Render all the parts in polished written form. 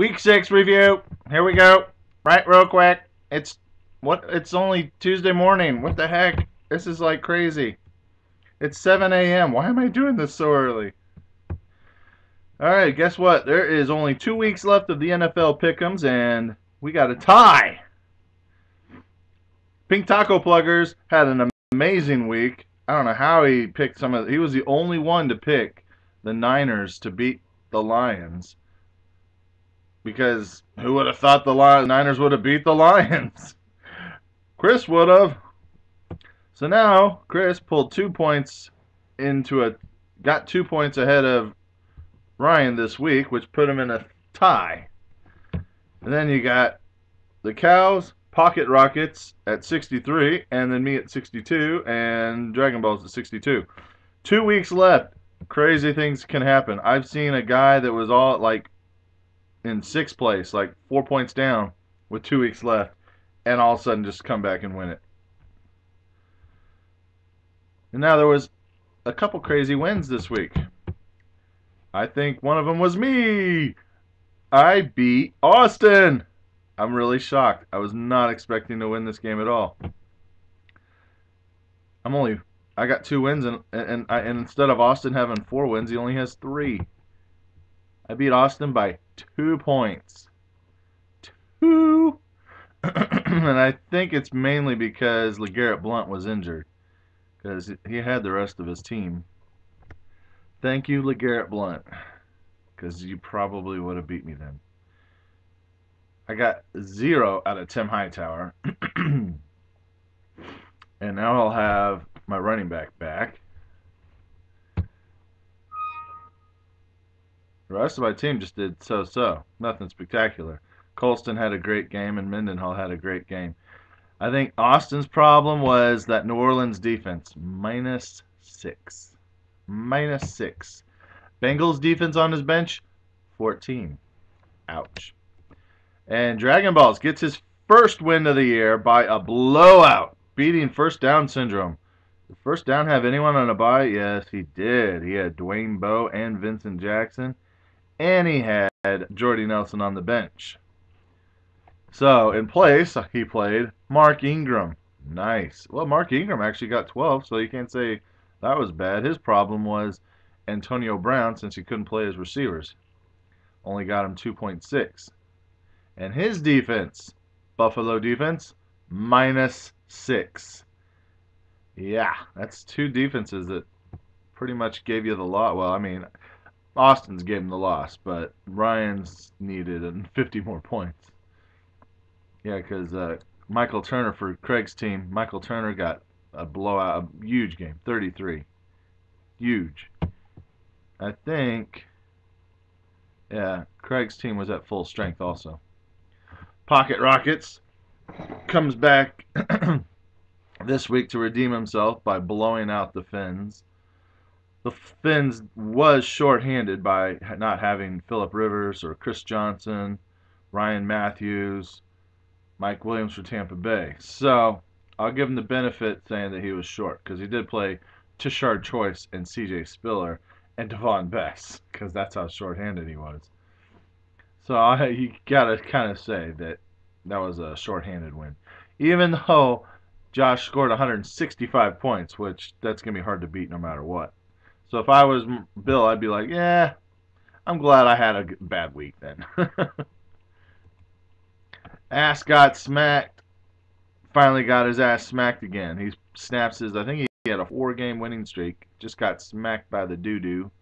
Week 6 review. Here we go. Right, real quick. It's only Tuesday morning. What the heck? This is like crazy. It's 7 a.m. Why am I doing this so early? Alright, guess what? There is only 2 weeks left of the NFL Pick'ems, and we got a tie. Pink Taco Pluggers had an amazing week. I don't know how he picked he was the only one to pick the Niners to beat the Lions. Because who would have thought the Niners would have beat the Lions? Chris would have. So now Chris pulled 2 points got 2 points ahead of Ryan this week, which put him in a tie. And then you got the Cows, Pocket Rockets at 63, and then me at 62, and Dragon Balls at 62. 2 weeks left. Crazy things can happen. I've seen a guy that was all like in 6th place, like 4 points down with 2 weeks left, and all of a sudden just come back and win it. And now there was a couple crazy wins this week. I think one of them was me. I beat Austin. I'm really shocked. I was not expecting to win this game at all. I got 2 wins, and instead of Austin having 4 wins, he only has 3. I beat Austin by 2 points. 2. And I think it's mainly because LeGarrette Blount was injured, because he had the rest of his team. Thank you, LeGarrette Blount, because you probably would have beat me then. I got 0 out of Tim Hightower. And now I'll have my running back back. The rest of my team just did so-so. Nothing spectacular. Colston had a great game, and Mendenhall had a great game. I think Austin's problem was that New Orleans defense. -6. -6. Bengals defense on his bench, 14. Ouch. And Dragon Balls gets his first win of the year by a blowout, beating First Down Syndrome. Did First Down have anyone on a bye? Yes, he did. He had Dwayne Bowe and Vincent Jackson, and he had Jordy Nelson on the bench. So, in place, he played Mark Ingram. Nice. Well, Mark Ingram actually got 12, so you can't say that was bad. His problem was Antonio Brown, since he couldn't play his receivers. Only got him 2.6. And his defense, Buffalo defense, -6. Yeah, that's 2 defenses that pretty much gave you the loss. Well, I mean, Austin's gave him the loss, but Ryan's needed 50 more points. Yeah, because Michael Turner for Craig's team, Michael Turner got a blowout, a huge game, 33. Huge. I think, yeah, Craig's team was at full strength also. Pocket Rockets comes back this week to redeem himself by blowing out the Finns. The Finns was shorthanded by not having Phillip Rivers or Chris Johnson, Ryan Matthews, Mike Williams for Tampa Bay. So I'll give him the benefit saying that he was short, because he did play Tishard Choice and C.J. Spiller and Devon Bess, because that's how shorthanded he was. So you gotta kind of say that was a shorthanded win, even though Josh scored 165 points, which that's gonna be hard to beat no matter what. So if I was Bill, I'd be like, yeah, I'm glad I had a bad week then. Ass got smacked. Finally got his ass smacked again. He snaps his, I think he had a 4-game winning streak. Just got smacked by the doo-doo.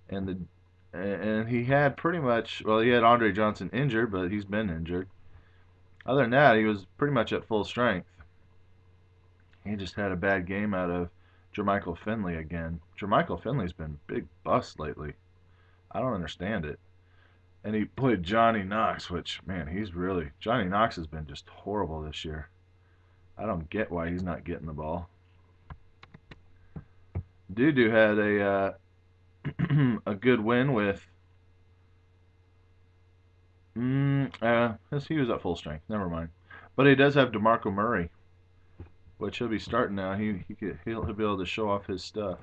And he had pretty much, well, he had Andre Johnson injured, but he's been injured. Other than that, he was pretty much at full strength. He just had a bad game out of Jermichael Finley again. Jermichael Finley's been big bust lately. I don't understand it. And he played Johnny Knox, which, man, Johnny Knox has been just horrible this year. I don't get why he's not getting the ball. Doo-doo had a good win with he was at full strength. Never mind. But he does have DeMarco Murray, which he'll be starting now. He'll be able to show off his stuff.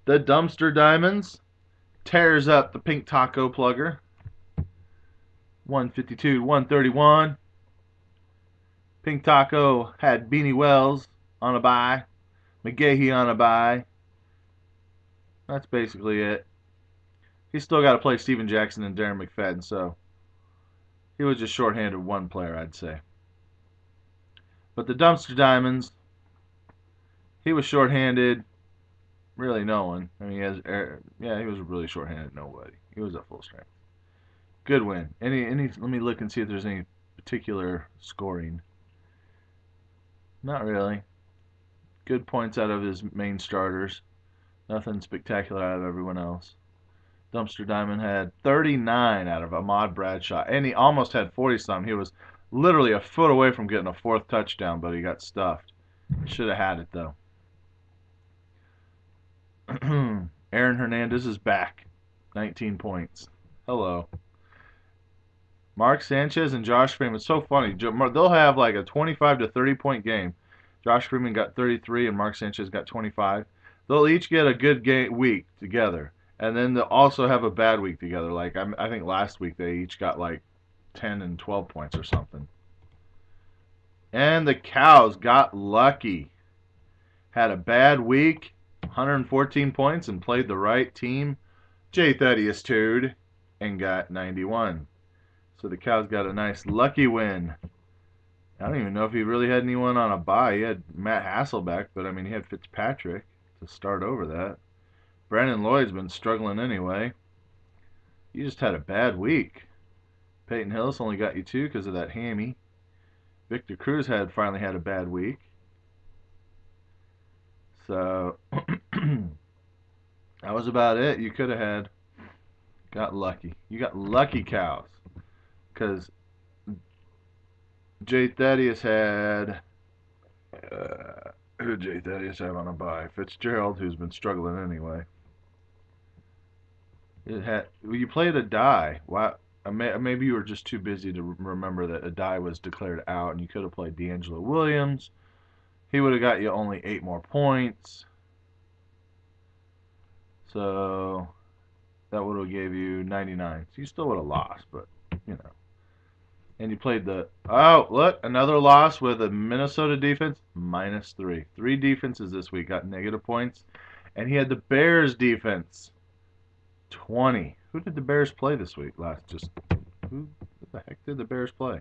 The Dumpster Diamonds tears up the pink taco plugger. 152, 131. Pink Taco had Beanie Wells on a bye. McGahee on a bye. That's basically it. He's still got to play Steven Jackson and Darren McFadden, so he was just shorthanded one player, I'd say. But the Dumpster Diamonds, he was shorthanded really no one. I mean, he was really shorthanded nobody. He was at full strength. Good win. Let me look and see if there's any particular scoring. Not really. Good points out of his main starters. Nothing spectacular out of everyone else. Dumpster Diamond had 39 out of Ahmad Bradshaw, and he almost had 40-something. He was literally a foot away from getting a fourth touchdown, but he got stuffed. Should have had it, though. Aaron Hernandez is back. 19 points. Hello. Mark Sanchez and Josh Freeman. It's so funny. They'll have like a 25 to 30 point game. Josh Freeman got 33 and Mark Sanchez got 25. They'll each get a good week together. And then they'll also have a bad week together. Like I think last week they each got like 10 and 12 points or something. And the Cows got lucky. Had a bad week, 114 points, and played the right team, J. Thaddeus Toad, and got 91. So the Cows got a nice lucky win. I don't even know if he really had anyone on a bye. He had Matt Hasselbeck, but I mean he had Fitzpatrick to start over that. Brandon Lloyd's been struggling anyway. You just had a bad week. Peyton Hillis only got you 2 because of that hammy. Victor Cruz finally had a bad week. So that was about it. You could have got lucky. You got lucky, Cows. Because J. Thaddeus had who did J. Thaddeus have on a bye? Fitzgerald, who's been struggling anyway. You played a die. Why? Maybe you were just too busy to remember that a die was declared out, and you could have played D'Angelo Williams. He would have got you only 8 more points. So that would have gave you 99. So you still would have lost, but you know. And you played look, another loss with a Minnesota defense, -3. 3 defenses this week got negative points. And he had the Bears defense, 20. Who did the Bears play this week? Who the heck did the Bears play?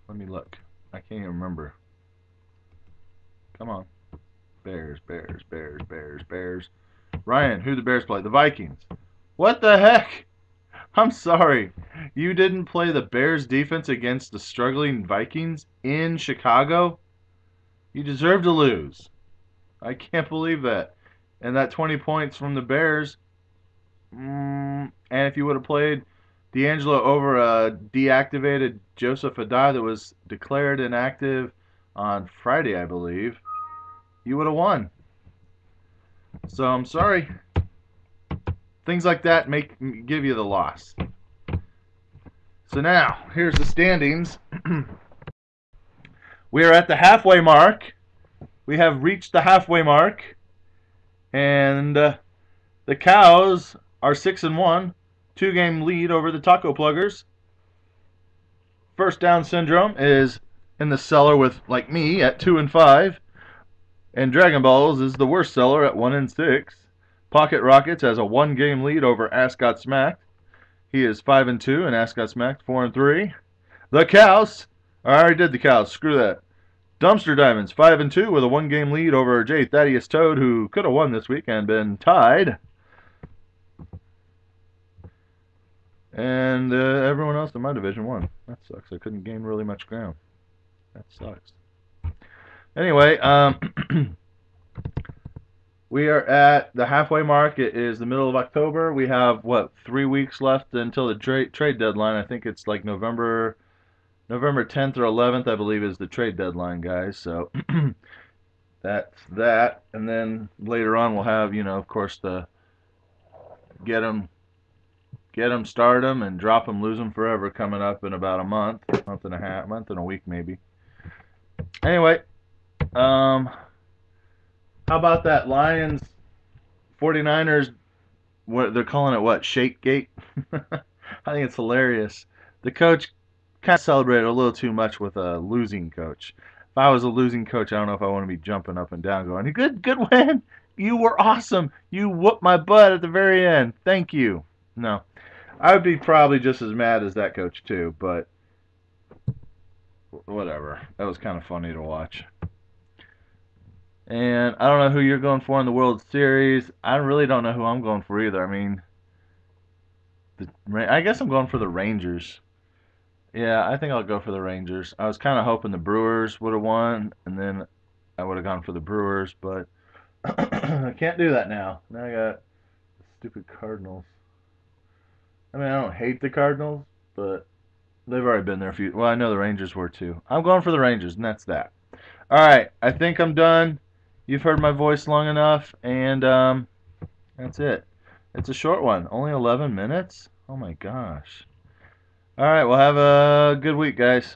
Let me look. I can't even remember. Come on. Bears. Ryan, who did the Bears play? The Vikings. What the heck? I'm sorry. You didn't play the Bears defense against the struggling Vikings in Chicago? You deserve to lose. I can't believe that. And that 20 points from the Bears, and if you would have played D'Angelo over a deactivated Joseph Adai that was declared inactive on Friday, I believe, you would have won. So I'm sorry. Things like that give you the loss. So now, here's the standings. We are at the halfway mark. We have reached the halfway mark. And the Cows are 6-1. 2-game lead over the Taco Pluggers. First Down Syndrome is in the cellar with, like me, at 2-5. And Dragon Balls is the worst seller at 1-6. Pocket Rockets has a 1-game lead over Ascot Smacked. He is 5-2, and Ascot Smacked 4-3. The Cows, I already did the Cows. Screw that. Dumpster Diamonds 5-2 with a 1-game lead over J. Thaddeus Toad, who could have won this week and been tied. And everyone else in my division won. That sucks. I couldn't gain really much ground. That sucks. Anyway, we are at the halfway mark. It is the middle of October. We have, 3 weeks left until the trade deadline. I think it's like November 10th or 11th, I believe, is the trade deadline, guys. So that's that. And then later on we'll have, of course, the get them, start them, and drop them, lose them forever coming up in about a month and a week maybe. Anyway, how about that Lions 49ers what they're calling it, what, Shake Gate? I think it's hilarious. The coach kind of celebrated a little too much with a losing coach. If I was a losing coach, I don't know if I want to be jumping up and down going, good win. You were awesome. You whooped my butt at the very end. Thank you. No. I would be probably just as mad as that coach too, but whatever. That was kind of funny to watch. And I don't know who you're going for in the World Series. I really don't know who I'm going for either. I mean, I guess I'm going for the Rangers. Yeah, I think I'll go for the Rangers. I was kind of hoping the Brewers would have won, and then I would have gone for the Brewers, but I can't do that now. Now I got the stupid Cardinals. I mean, I don't hate the Cardinals, but they've already been there a few. Well, I know the Rangers were too. I'm going for the Rangers, and that's that. All right, I think I'm done. You've heard my voice long enough, and that's it. It's a short one, only 11 minutes. Oh my gosh. All right, well, have a good week, guys.